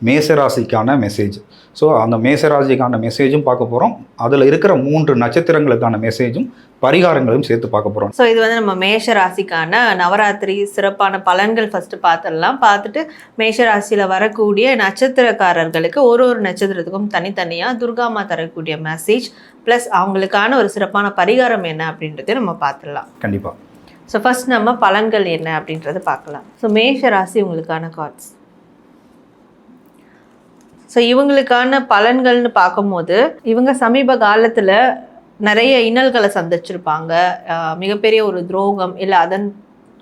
மேசராசிக்கான message. So அந்த மேசராசிக்கான மெசேஜும் பார்க்க போகிறோம், அதில் இருக்கிற 3 நட்சத்திரங்களுக்கான மெசேஜும் பரிகாரங்களையும் சேர்த்து பார்க்க போகிறோம். ஸோ இது வந்து நம்ம மேஷராசிக்கான நவராத்திரி சிறப்பான பலன்கள் ஃபஸ்ட்டு பார்த்துடலாம். பார்த்துட்டு மேஷராசியில் வரக்கூடிய நட்சத்திரக்காரர்களுக்கு ஒரு நட்சத்திரத்துக்கும் தனித்தனியாக துர்காமா தரக்கூடிய மெசேஜ் ப்ளஸ் அவங்களுக்கான ஒரு சிறப்பான பரிகாரம் என்ன அப்படின்றத நம்ம பார்த்துடலாம். கண்டிப்பாக. ஸோ ஃபஸ்ட் நம்ம பலன்கள் என்ன அப்படின்றத பார்க்கலாம். ஸோ மேஷராசி உங்களுக்கான கார்ட்ஸ். ஸோ இவங்களுக்கான பலன்கள்னு பார்க்கும்போது இவங்க சமீப காலத்தில் நிறைய இன்னல்களை சந்திச்சிருப்பாங்க. மிகப்பெரிய ஒரு துரோகம் இல்லை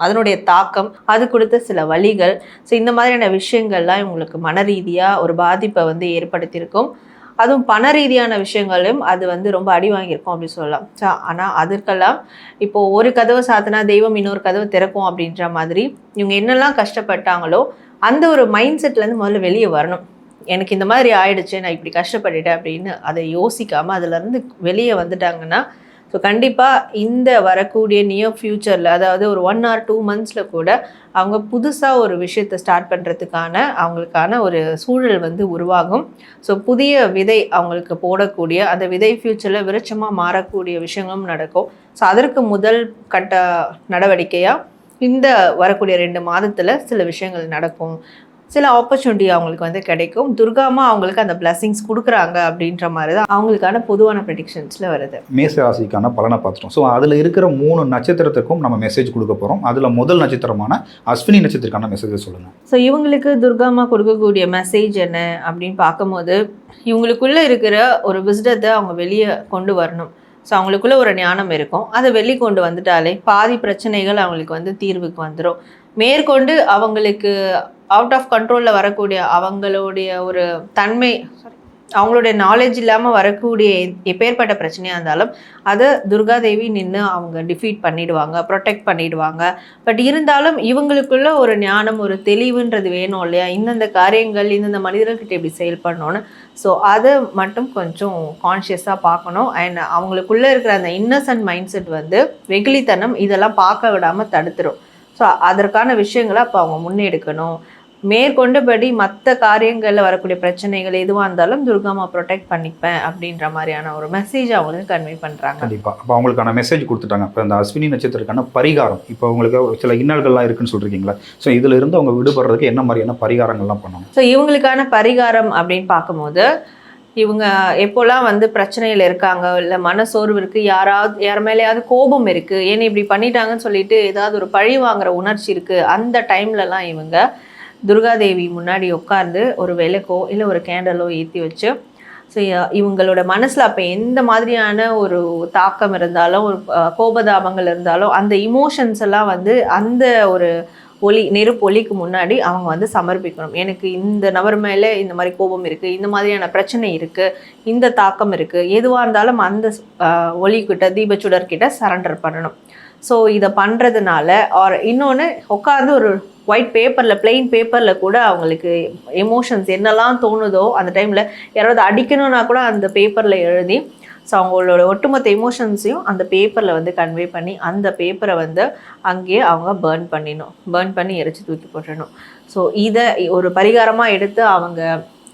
அதனுடைய தாக்கம், அது கொடுத்த சில வழிகள். ஸோ இந்த மாதிரியான விஷயங்கள்லாம் இவங்களுக்கு மன ரீதியாக ஒரு பாதிப்பை வந்து ஏற்படுத்தியிருக்கும். அதுவும் பண ரீதியான விஷயங்களும் அது வந்து ரொம்ப அடி வாங்கியிருக்கும் அப்படின்னு சொல்லலாம். ஸோ ஆனால் அதற்கெல்லாம் இப்போது ஒரு கதவை சாத்தினா தெய்வம் இன்னொரு கதவை திறக்கும் அப்படின்ற மாதிரி இவங்க என்னெல்லாம் கஷ்டப்பட்டாங்களோ அந்த ஒரு மைண்ட் செட்லேருந்து முதல்ல வெளியே வரணும். எனக்கு இந்த மாதிரி ஆயிடுச்சு, நான் இப்படி கஷ்டப்பட்டுட்டேன் அப்படின்னு அதை யோசிக்காமல் அதிலேருந்து வெளியே வந்துட்டாங்கன்னா ஸோ கண்டிப்பாக இந்த வரக்கூடிய நியர் ஃப்யூச்சரில், அதாவது ஒரு 1 or 2 months கூட அவங்க புதுசாக ஒரு விஷயத்தை ஸ்டார்ட் பண்ணுறதுக்கான அவங்களுக்கான ஒரு சூழல் வந்து உருவாகும். ஸோ புதிய விதை அவங்களுக்கு போடக்கூடிய அந்த விதை ஃப்யூச்சரில் விருட்சமாக மாறக்கூடிய விஷயங்களும் நடக்கும். ஸோ அதற்கு முதல் கட்ட நடவடிக்கையாக இந்த வரக்கூடிய 2 மாதத்தில் சில விஷயங்கள் நடக்கும். சில ஆப்பர்ச்சுனிட்டி அவங்களுக்கு வந்து கிடைக்கும். துர்காமா அவங்களுக்கு அந்த பிளஸிங்ஸ் கொடுக்குறாங்க அப்படின்ற மாதிரி தான் அவங்களுக்கான பொதுவான ப்ரெடிக்ஷன்ஸில் வருது. மேசராசிக்கான பலனை பார்த்துட்டோம். ஸோ அதில் இருக்கிற 3 நட்சத்திரத்துக்கும் நம்ம மெசேஜ் கொடுக்க போகிறோம். அதில் முதல் நட்சத்திரமான அஸ்வினி நட்சத்திரக்கான மெசேஜை சொல்லுங்கள். ஸோ இவங்களுக்கு துர்காமா கொடுக்கக்கூடிய மெசேஜ் என்ன அப்படின்னு பார்க்கும்போது இவங்களுக்குள்ளே இருக்கிற ஒரு விஸ்டத்தை அவங்க வெளியே கொண்டு வரணும். ஸோ அவங்களுக்குள்ள ஒரு ஞானம் இருக்கும், அதை வெளி கொண்டு வந்துட்டாலே பாதி பிரச்சனைகள் அவங்களுக்கு வந்து தீர்வுக்கு வந்துடும். மேற்கொண்டு அவங்களுக்கு அவுட் ஆஃப் கண்ட்ரோலில் வரக்கூடிய அவங்களுடைய ஒரு தன்மை, அவங்களுடைய நாலேஜ் இல்லாமல் வரக்கூடிய எப்பேற்பட்ட பிரச்சனையாக இருந்தாலும் அதை துர்காதேவி நின்று அவங்க டிஃபீட் பண்ணிடுவாங்க, ப்ரொடெக்ட் பண்ணிடுவாங்க. பட் இருந்தாலும் இவங்களுக்குள்ள ஒரு ஞானம், ஒரு தெளிவுன்றது வேணும் இல்லையா? இந்தந்த காரியங்கள் இந்தந்த மனிதர்கிட்ட எப்படி செயல்படணும்னு. ஸோ அதை மட்டும் கொஞ்சம் கான்ஷியஸாக பார்க்கணும். அண்ட் அவங்களுக்குள்ளே இருக்கிற அந்த இன்னசென்ட் மைண்ட் செட் வந்து வெகுளித்தனம் இதெல்லாம் பார்க்க விடாமல் தடுத்துரும். ஸோ அதற்கான விஷயங்களை அப்போ அவங்க முன்னெடுக்கணும். மேற்கொண்டபடி மற்ற காரியங்களில் வரக்கூடிய பிரச்சனைகள் எதுவாக இருந்தாலும் துர்காமா ப்ரொடெக்ட் பண்ணிப்பேன் அப்படின்ற மாதிரியான ஒரு மெசேஜ் அவங்களுக்கு கன்வே பண்ணுறாங்க. கண்டிப்பாக. அப்போ அவங்களுக்கான மெசேஜ் கொடுத்துட்டாங்க. இப்போ அந்த அஸ்வினி நட்சத்திரக்கான பரிகாரம், இப்போ அவங்களுக்கு சில இன்னல்கள்லாம் இருக்குன்னு சொல்லியிருக்கீங்களா? ஸோ இதில் இருந்து அவங்க விடுபடுறதுக்கு என்ன மாதிரியான பரிகாரங்கள்லாம் பண்ணணும்? ஸோ இவங்களுக்கான பரிகாரம் அப்படின்னு பார்க்கும்போது இவங்க எப்போல்லாம் வந்து பிரச்சனையில் இருக்காங்க, இல்லை மனசோர்வு இருக்குது, யார் மேலேயாவது கோபம் இருக்குது, ஏன்னா இப்படி பண்ணிட்டாங்கன்னு சொல்லிட்டு ஏதாவது ஒரு பழி வாங்குற உணர்ச்சி இருக்குது, அந்த டைம்லலாம் இவங்க துர்காதேவி முன்னாடி உட்கார்ந்து ஒரு விளக்கோ இல்லை ஒரு கேண்டலோ ஏற்றி வச்சு ஸோ இவங்களோட மனசில் அப்போ எந்த மாதிரியான ஒரு தாக்கம் இருந்தாலும், ஒரு கோபதாபங்கள் இருந்தாலும், அந்த இமோஷன்ஸ் எல்லாம் வந்து அந்த ஒரு நெருப்பு ஒளிக்கு முன்னாடி அவங்க வந்து சமர்ப்பிக்கணும். எனக்கு இந்த நபர் மேலே இந்த மாதிரி கோபம் இருக்குது, இந்த மாதிரியான பிரச்சனை இருக்குது, இந்த தாக்கம் இருக்குது, எதுவாக இருந்தாலும் அந்த ஒளிக்கிட்ட தீபச்சுடர்கிட்ட சரண்டர் பண்ணணும். ஸோ இதை பண்ணுறதுனால ஆர் இன்னொன்று உட்காந்து ஒரு ஒயிட் பேப்பரில் பிளெயின் பேப்பரில் கூட அவங்களுக்கு எமோஷன்ஸ் என்னெல்லாம் தோணுதோ அந்த டைமில் யாராவது அடிக்கணும்னா கூட அந்த பேப்பரில் எழுதி ஸோ அவங்களோட ஒட்டுமொத்த எமோஷன்ஸையும் அந்த பேப்பரில் வந்து கன்வே பண்ணி அந்த பேப்பரை வந்து அங்கேயே அவங்க பேர்ன் பண்ணி எரிச்சு தூக்கி போட்டுடணும். ஸோ இதை ஒரு பரிகாரமாக எடுத்து அவங்க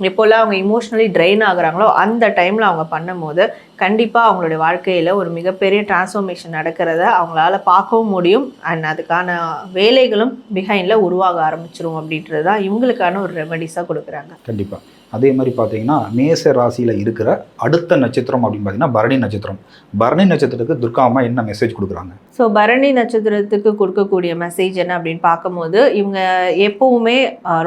எப்போல்லாம் அவங்க இமோஷ்னலி ட்ரெயின் ஆகுறாங்களோ அந்த டைமில் அவங்க பண்ணும்போது கண்டிப்பாக அவங்களுடைய வாழ்க்கையில் ஒரு மிகப்பெரிய டிரான்ஸ்ஃபர்மேஷன் நடக்கிறத அவங்களால பார்க்கவும் முடியும். அண்ட் அதுக்கான வேலைகளும் பிஹைண்டில் உருவாக ஆரம்பிச்சிரும் அப்படின்றது தான் இவங்களுக்கான ஒரு ரெமெடிஸாக கொடுக்குறாங்க. கண்டிப்பாக. அதே மாதிரி பார்த்தீங்கன்னா மேச ராசியில் இருக்கிற அடுத்த நட்சத்திரம் அப்படின்னு பார்த்தீங்கன்னா பரணி நட்சத்திரம். பரணி நட்சத்திரத்துக்கு துர்காமா என்ன மெசேஜ் கொடுக்குறாங்க? ஸோ பரணி நட்சத்திரத்துக்கு கொடுக்கக்கூடிய மெசேஜ் என்ன அப்படின்னு பார்க்கும்போது இவங்க எப்போவுமே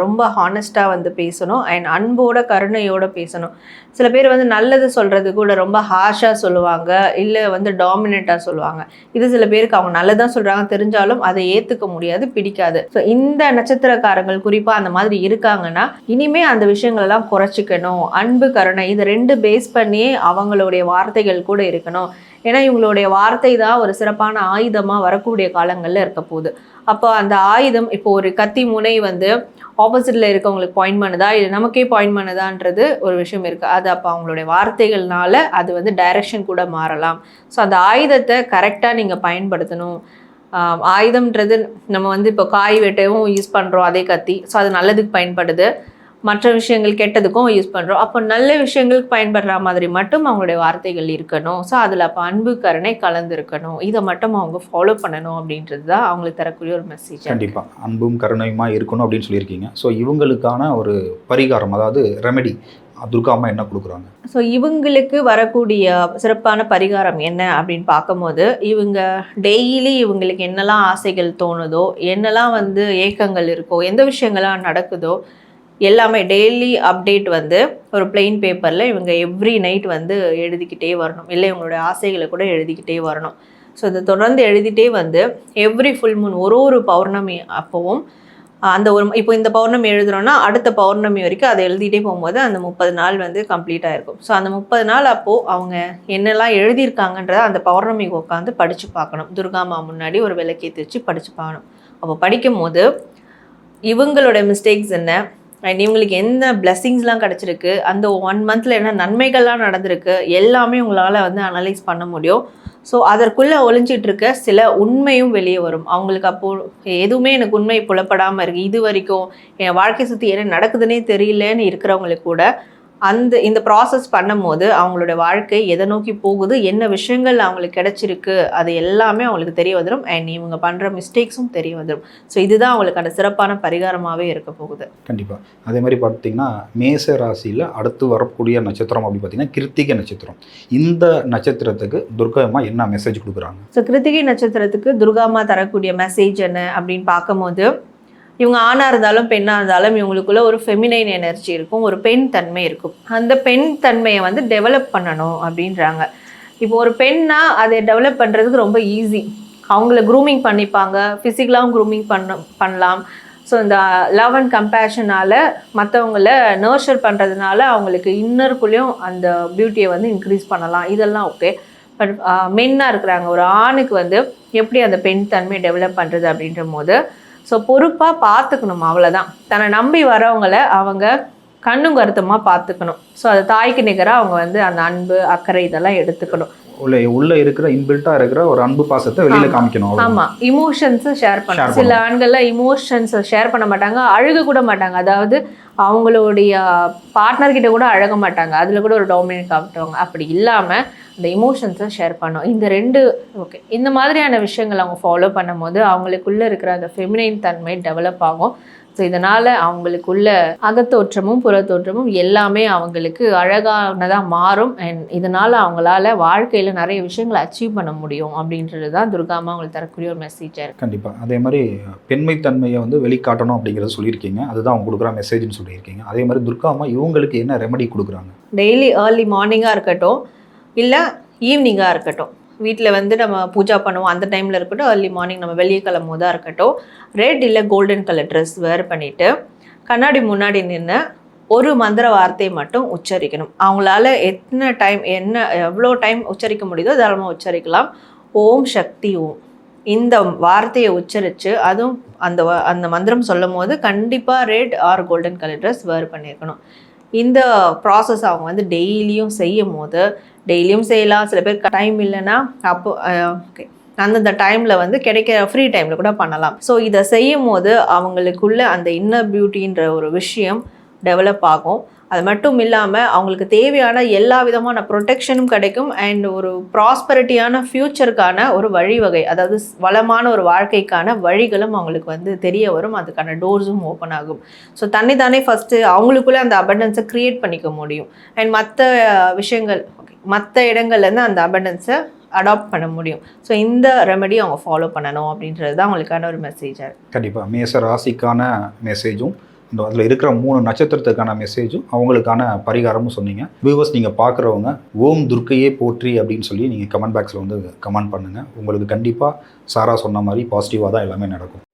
ரொம்ப ஹானஸ்ட்டாக வந்து பேசணும் அண்ட் அன்போட கருணையோடு பேசணும். சில பேர் வந்து நல்லது சொல்கிறது கூட ரொம்ப ஹார்ஷாக சொல்லுவாங்க, இல்லை வந்து டாமினேட்டாக சொல்லுவாங்க. இது சில பேருக்கு அவங்க நல்லதான் சொல்கிறாங்க தெரிஞ்சாலும் அதை ஏற்றுக்க முடியாது, பிடிக்காது. ஸோ இந்த நட்சத்திரக்காரங்கள் குறிப்பாக அந்த மாதிரி இருக்காங்கன்னா இனிமேல் அந்த விஷயங்கள்லாம் குறைச்சிக்கணும். அன்பு கருணை இது 2 பேஸ் பண்ணியே அவங்களுடைய வார்த்தைகள் கூட இருக்கணும். ஏன்னா இவங்களுடைய வார்த்தை தான் ஒரு சிறப்பான ஆயுதமாக வரக்கூடிய காலங்களில் இருக்க போகுது. அப்போ அந்த ஆயுதம் இப்போ ஒரு கத்தி முனை வந்து ஆப்போசிட்டில் இருக்கவங்களுக்கு பாயிண்ட் பண்ணுதா இல்லை நமக்கே பாயிண்ட் பண்ணுதான்றது ஒரு விஷயம் இருக்குது. அது அப்போ அவங்களுடைய வார்த்தைகள்னால அது வந்து டைரக்ஷன் கூட மாறலாம். ஸோ அந்த ஆயுதத்தை கரெக்டாக நீங்கள் பயன்படுத்தணும். ஆயுதம்ன்றது நம்ம வந்து இப்போ காய் வெட்டவும் யூஸ் பண்ணுறோம் அதே கத்தி, ஸோ அது நல்லதுக்கு பயன்படுது. மற்ற விஷயங்கள் கெட்டதுக்கும் யூஸ் பண்ணுறோம். அப்போ நல்ல விஷயங்களுக்கு பயன்படுற மாதிரி மட்டும் அவங்களுடைய வார்த்தைகள் இருக்கணும். ஸோ அதில் அப்போ அன்பு கருணை கலந்துருக்கணும். இதை மட்டும் அவங்க ஃபாலோ பண்ணணும் அப்படின்றது தான் அவங்களுக்கு தரக்கூடிய ஒரு மெசேஜ். கண்டிப்பாக அன்பும் கருணையுமா இருக்கணும் அப்படின்னு சொல்லியிருக்கீங்க. ஸோ இவங்களுக்கான ஒரு பரிகாரம், அதாவது ரெமெடி துர்கா அம்மா என்ன கொடுக்குறாங்க? ஸோ இவங்களுக்கு வரக்கூடிய சிறப்பான பரிகாரம் என்ன அப்படின்னு பார்க்கும்போது, இவங்க டெய்லி இவங்களுக்கு என்னெல்லாம் ஆசைகள் தோணுதோ, என்னெல்லாம் வந்து ஏக்கங்கள் இருக்கோ, எந்த விஷயங்கள்லாம் நடக்குதோ எல்லாமே டெய்லி அப்டேட் வந்து ஒரு பிளெயின் பேப்பரில் இவங்க எவ்ரி நைட் வந்து எழுதிக்கிட்டே வரணும். இல்லை இவங்களுடைய ஆசைகளை கூட எழுதிக்கிட்டே வரணும். ஸோ இதை தொடர்ந்து எழுதிட்டே வந்து எவ்ரி ஃபுல் மூன் ஒரு பௌர்ணமி அப்போவும் அந்த ஒரு இப்போ இந்த பௌர்ணமி எழுதுகிறோன்னா அடுத்த பௌர்ணமி வரைக்கும் அதை எழுதிட்டே போகும்போது அந்த 30 நாள் வந்து கம்ப்ளீட் ஆகிருக்கும். ஸோ அந்த 30 நாள் அப்போது அவங்க என்னெல்லாம் எழுதியிருக்காங்கன்றத அந்த பௌர்ணமிக்கு உட்காந்து படித்து பார்க்கணும். துர்காமா முன்னாடி ஒரு விளக்கேற்றி வச்சு படித்து பார்க்கணும். அப்போ படிக்கும் போது இவங்களோட மிஸ்டேக்ஸ் என்ன அண்ட் இவங்களுக்கு என்ன பிளெஸிங்ஸ்லாம் கிடச்சிருக்கு, அந்த 1 மந்தில் என்ன நன்மைகள்லாம் நடந்திருக்கு, எல்லாமே உங்களால் வந்து அனலைஸ் பண்ண முடியும். ஸோ அதற்குள்ளே ஒளிஞ்சிட்டு இருக்க சில உண்மையும் வெளியே வரும். அவங்களுக்கு அப்போது எதுவுமே எனக்கு உண்மை புலப்படாமல் இருக்குது, இது வரைக்கும் என் வாழ்க்கை சுற்றி என்ன நடக்குதுன்னே தெரியலன்னு இருக்கிறவங்களுக்கு கூட இந்த ப்ராசஸ் பண்ணும்போது அவங்களோட வாழ்க்கை எதை நோக்கி போகுது, என்ன விஷயங்கள் அவங்களுக்கு கிடைச்சிருக்கு, அது எல்லாமே அவங்களுக்கு தெரிய வந்துடும். அண்ட் இவங்க பண்ணுற மிஸ்டேக்ஸும் தெரிய வந்துடும். ஸோ இதுதான் அவங்களுக்கான சிறப்பான பரிகாரமாகவே இருக்க போகுது. கண்டிப்பாக. அதே மாதிரி பார்த்திங்கன்னா மேச ராசியில் அடுத்து வரக்கூடிய நட்சத்திரம் அப்படி பார்த்திங்கன்னா கிருத்திகை நட்சத்திரம். இந்த நட்சத்திரத்துக்கு துர்கா அம்மா என்ன மெசேஜ் கொடுக்குறாங்க? ஸோ கிருத்திகை நட்சத்திரத்துக்கு துர்கா அம்மா தரக்கூடிய மெசேஜ் என்ன அப்படின்னு பார்க்கும்போது, இவங்க ஆணாக இருந்தாலும் பெண்ணாக இருந்தாலும் இவங்களுக்குள்ள ஒரு ஃபெமினைன் எனர்ஜி இருக்கும், ஒரு பெண் தன்மை இருக்கும். அந்த பெண் தன்மையை வந்து டெவலப் பண்ணணும் அப்படின்றாங்க. இப்போ ஒரு பெண்ணா அதை டெவலப் பண்ணுறதுக்கு ரொம்ப ஈஸி. அவங்கள க்ரூமிங் பண்ணிப்பாங்க, ஃபிசிக்கலாகவும் க்ரூமிங் பண்ணலாம். ஸோ இந்த லவ் அண்ட் கம்பேஷனால் மற்றவங்கள நர்ச்சர் பண்ணுறதுனால அவங்களுக்கு இன்னருக்குள்ளேயும் அந்த பியூட்டியை வந்து இன்க்ரீஸ் பண்ணலாம். இதெல்லாம் ஓகே. பட் மென்னாக இருக்கிறாங்க, ஒரு ஆணுக்கு வந்து எப்படி அந்த பெண் தன்மை டெவலப் பண்ணுறது அப்படின்ற போது ஸோ பொறுப்பாக பார்த்துக்கணும், அவ்வளோதான். தன்னை நம்பி வரவங்களை அவங்க கண்ணும் கருத்துமாக பார்த்துக்கணும். ஸோ அது தாய்க்கு நிகராக அவங்க வந்து அந்த அன்பு அக்கறை இதெல்லாம் எடுத்துக்கணும். உள்ள இருக்கிற இன்பில்ட்டாக இருக்கிற ஒரு அன்பு பாசத்தை வெளியில காமிக்கணும். ஆமாம், இமோஷன்ஸை ஷேர் பண்ணணும். சில ஆண்கள்லாம் இமோஷன்ஸை ஷேர் பண்ண மாட்டாங்க, அழுக கூட மாட்டாங்க. அதாவது அவங்களுடைய பார்ட்னர்கிட்ட கூட அழக மாட்டாங்க, அதில் கூட ஒரு டாமினேட் காட்டுவாங்க. அப்படி இல்லாமல் அந்த இமோஷன்ஸை ஷேர் பண்ணோம். இந்த 2 ஓகே. இந்த மாதிரியான விஷயங்கள் அவங்க ஃபாலோ பண்ணும்போது அவங்களுக்குள்ளே இருக்கிற அந்த ஃபெமினைன் தன்மை டெவலப் ஆகும். ஸோ இதனால் அவங்களுக்குள்ள அகத்தோற்றமும் புறத்தோற்றமும் எல்லாமே அவங்களுக்கு அழகானதாக மாறும். அண்ட் இதனால் அவங்களால வாழ்க்கையில் நிறைய விஷயங்களை அச்சீவ் பண்ண முடியும் அப்படின்றது தான் துர்காமா அவங்களுக்கு தரக்கூடிய ஒரு மெசேஜாக இருக்குது. கண்டிப்பாக. அதே மாதிரி பெண்மை தன்மையை வந்து வெளிக்காட்டணும் அப்படிங்கிறத சொல்லியிருக்கீங்க, அதுதான் அவங்க கொடுக்குற மெசேஜ்னு சொல்லியிருக்கீங்க. அதே மாதிரி துர்காமா இவங்களுக்கு என்ன ரெமெடி கொடுக்குறாங்க? டெய்லி ஏர்லி மார்னிங்காக இருக்கட்டும், இல்லை ஈவினிங்காக இருக்கட்டும், வீட்டில் வந்து நம்ம பூஜா பண்ணுவோம் அந்த டைமில் இருக்கட்டும், ஏர்லி மார்னிங் நம்ம வெளியே கிளம்போதாக இருக்கட்டும், ரெட் இல்லை கோல்டன் கலர் ட்ரெஸ் வேர் பண்ணிவிட்டு கண்ணாடி முன்னாடி நின்று ஒரு மந்திர வார்த்தையை மட்டும் உச்சரிக்கணும். அவங்களால எவ்வளோ டைம் உச்சரிக்க முடியுதோ தாராளமாக உச்சரிக்கலாம். ஓம் சக்தி ஓம் இந்த வார்த்தையை உச்சரித்து அதுவும் அந்த மந்திரம் சொல்லும் போது கண்டிப்பாக red or golden colour dress wear பண்ணியிருக்கணும். இந்த ப்ராசஸ் அவங்க வந்து டெய்லியும் செய்யும் போது, டெய்லியும் செய்யலாம், சில பேர் டைம் இல்லைன்னா அப்போ ஓகே அந்தந்த டைமில் வந்து கிடைக்கிற ஃப்ரீ டைமில் கூட பண்ணலாம். ஸோ இதை செய்யும் போது அவங்களுக்குள்ள அந்த இன்னர் பியூட்டின்ற ஒரு விஷயம் டெவலப் ஆகும். அது மட்டும் இல்லாமல் அவங்களுக்கு தேவையான எல்லா விதமான ப்ரொடெக்ஷனும் கிடைக்கும். அண்ட் ஒரு ப்ராஸ்பரிட்டியான ஃப்யூச்சருக்கான ஒரு வழிவகை, அதாவது வளமான ஒரு வாழ்க்கைக்கான வழிகளும் அவங்களுக்கு வந்து தெரிய வரும். அதுக்கான டோர்ஸும் ஓப்பன் ஆகும். ஸோ தானே ஃபஸ்ட்டு அவங்களுக்குள்ளே அந்த அபண்டன்ஸை க்ரியேட் பண்ணிக்க முடியும். அண்ட் மற்ற விஷயங்கள் மற்ற இடங்கள்லேருந்து அந்த அபண்டன்ஸை அடாப்ட் பண்ண முடியும். ஸோ இந்த ரெமெடி அவங்க ஃபாலோ பண்ணணும் அப்படின்றது தான் அவங்களுக்கான ஒரு மெசேஜாக இருக்குது. கண்டிப்பாக மேச ராசிக்கான மெசேஜும் அதில் இருக்கிற 3 நட்சத்திரத்துக்கான மெசேஜும் அவங்களுக்கான பரிகாரமும் சொன்னீங்க. வியூவர்ஸ், நீங்கள் பார்க்குறவங்க ஓம் துர்க்கையே போற்றி அப்படின்னு சொல்லி நீங்கள் கமெண்ட் பாக்ஸில் வந்து கமெண்ட் பண்ணுங்கள். உங்களுக்கு கண்டிப்பாக சாரா சொன்ன மாதிரி பாசிட்டிவாக தான் எல்லாமே நடக்கும்.